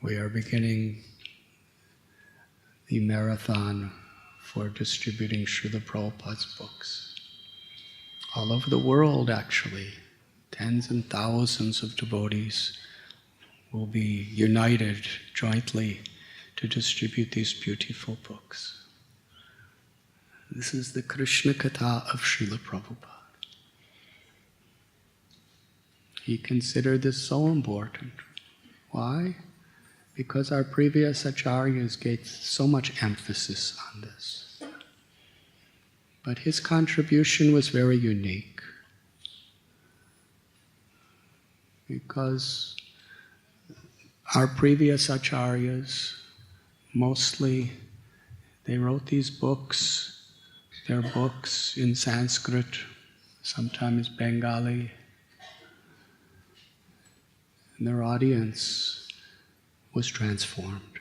We are beginning the marathon for distributing Srila Prabhupada's books. All over the world, actually, tens and thousands of devotees will be united jointly to distribute these beautiful books. This is the Krishna Katha of Srila Prabhupada. He considered this so important. Why? Because our previous acharyas gave so much emphasis on this. But his contribution was very unique. Because our previous acharyas, mostly, they wrote these books, their books in Sanskrit, sometimes Bengali, and their audience was transformed.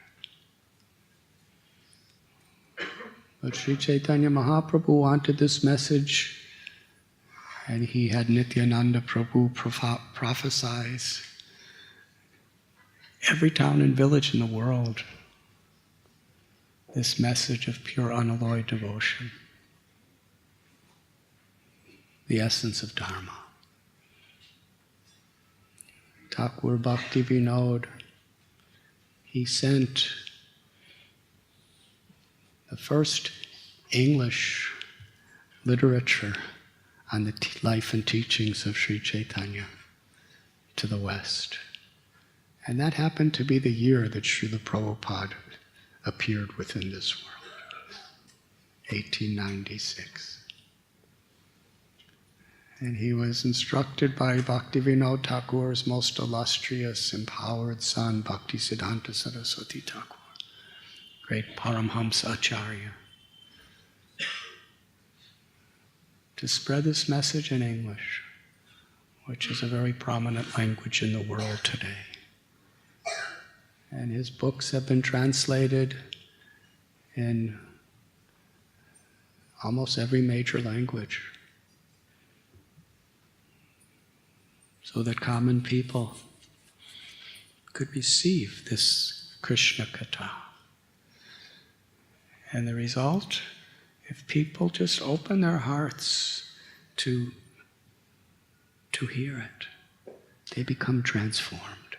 But Sri Chaitanya Mahaprabhu wanted this message, and he had Nityananda Prabhu prophesize every town and village in the world this message of pure unalloyed devotion, the essence of Dharma. Thakur Bhakti Vinod, he sent the first English literature on the life and teachings of Sri Chaitanya to the West. And that happened to be the year that Srila Prabhupada appeared within this world, 1896. And he was instructed by Bhaktivinoda Thakur's most illustrious, empowered son, Bhaktisiddhanta Saraswati Thakur, great Paramhamsa Acharya, to spread this message in English, which is a very prominent language in the world today. And his books have been translated in almost every major language, so that common people could receive this Krishna Katha. And the result, if people just open their hearts to hear it, they become transformed.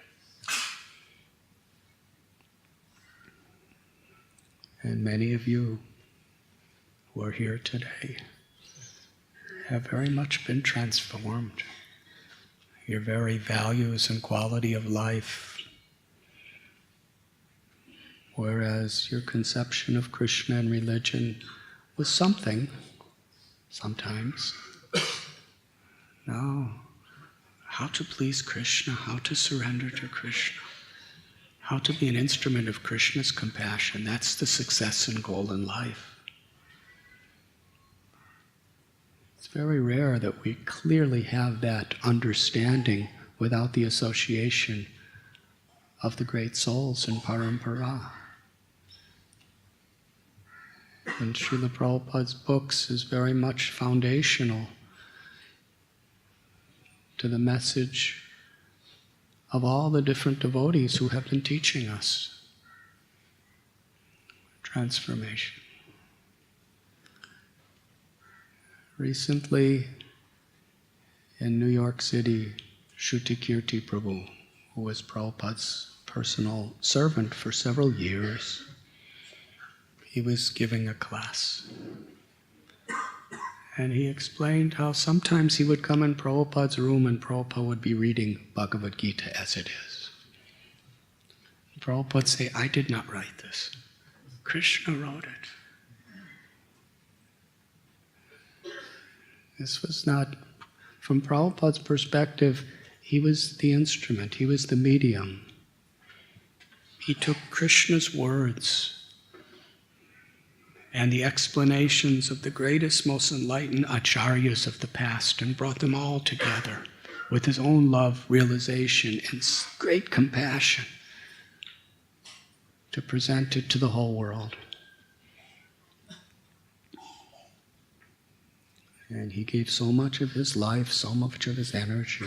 And many of you who are here today have very much been transformed. Your very values and quality of life, whereas your conception of Krishna and religion was something, sometimes. No, how to please Krishna, how to surrender to Krishna, how to be an instrument of Krishna's compassion, that's the success and goal in life. It's very rare that we clearly have that understanding without the association of the great souls in Parampara. And Srila Prabhupada's books is very much foundational to the message of all the different devotees who have been teaching us transformation. Recently, in New York City, Shruti Kirti Prabhu, who was Prabhupada's personal servant for several years, he was giving a class. And he explained how sometimes he would come in Prabhupada's room and Prabhupada would be reading Bhagavad Gita as it is. Prabhupada would say, I did not write this. Krishna wrote it. This was not, from Prabhupada's perspective, he was the instrument, he was the medium. He took Krishna's words and the explanations of the greatest, most enlightened acharyas of the past and brought them all together with his own love, realization, and great compassion to present it to the whole world. And he gave so much of his life, so much of his energy.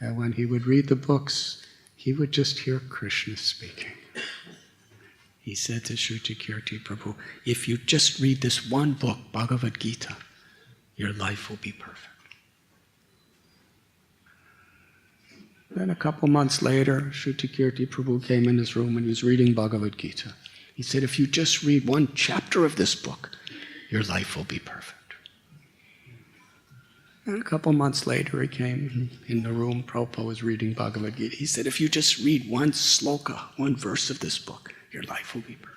And when he would read the books, he would just hear Krishna speaking. He said to Shrutikirti Prabhu, if you just read this one book, Bhagavad Gita, your life will be perfect. Then a couple months later, Shrutikirti Prabhu came in his room and he was reading Bhagavad Gita. He said, if you just read one chapter of this book, your life will be perfect. And a couple months later, he came in the room, Prabhupada was reading Bhagavad Gita. He said, if you just read one sloka, one verse of this book, your life will be perfect.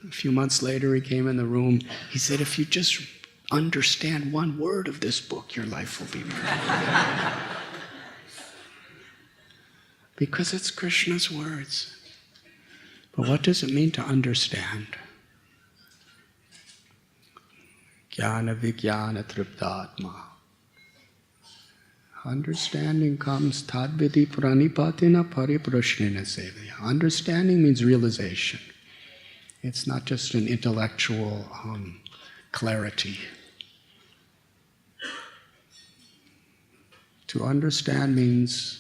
A few months later, he came in the room. He said, if you just understand one word of this book, your life will be perfect. Because it's Krishna's words. But what does it mean to understand? Jnana vijnana triptatma. Understanding comes tadvidi pranipatina pariprashnena sevaya. Understanding means realization. It's not just an intellectual clarity. To understand means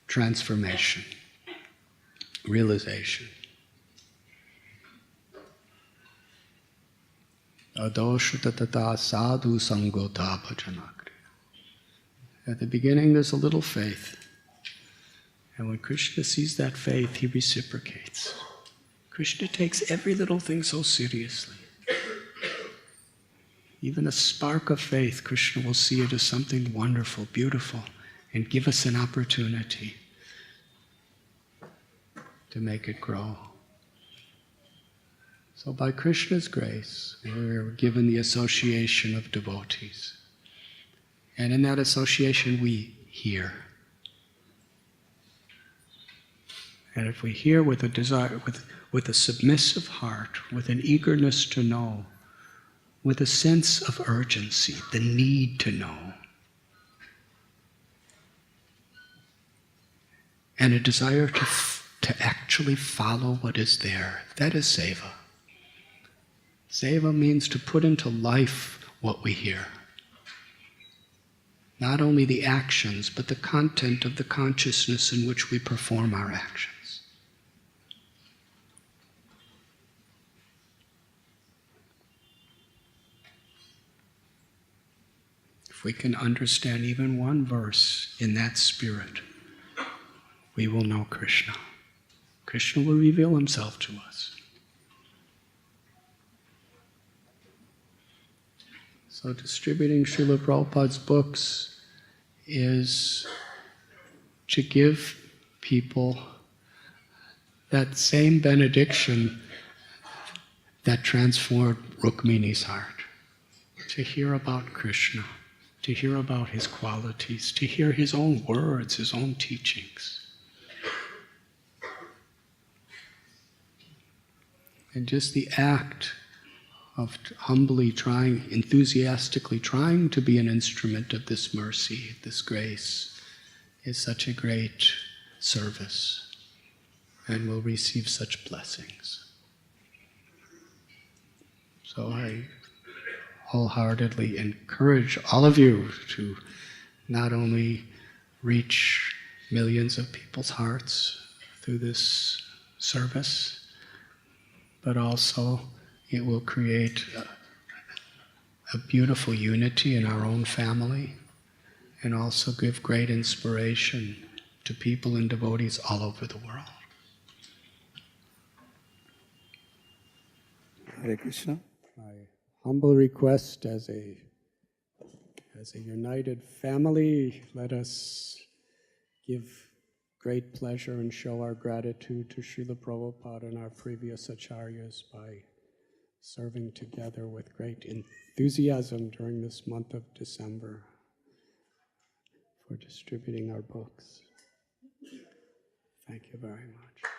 transformation, realization. Adoshutatata sadhu sangota bhajanakri. At the beginning there's a little faith. And when Krishna sees that faith, he reciprocates. Krishna takes every little thing so seriously. Even a spark of faith, Krishna will see it as something wonderful, beautiful, and give us an opportunity to make it grow. So by Krishna's grace, we're given the association of devotees. And in that association, we hear. And if we hear with a desire, with a submissive heart, with an eagerness to know, with a sense of urgency, the need to know, and a desire to actually follow what is there, that is seva. Seva means to put into life what we hear. Not only the actions, but the content of the consciousness in which we perform our actions. If we can understand even one verse in that spirit, we will know Krishna. Krishna will reveal himself to us. So distributing Srila Prabhupada's books is to give people that same benediction that transformed Rukmini's heart. To hear about Krishna, to hear about his qualities, to hear his own words, his own teachings. And just the act of humbly trying, enthusiastically trying to be an instrument of this mercy, this grace, is such a great service, and will receive such blessings. So I wholeheartedly encourage all of you to not only reach millions of people's hearts through this service, but also it will create a beautiful unity in our own family, and also give great inspiration to people and devotees all over the world. Hare Krishna. My humble request as a united family, let us give great pleasure and show our gratitude to Srila Prabhupada and our previous acharyas by serving together with great enthusiasm during this month of December for distributing our books. Thank you very much.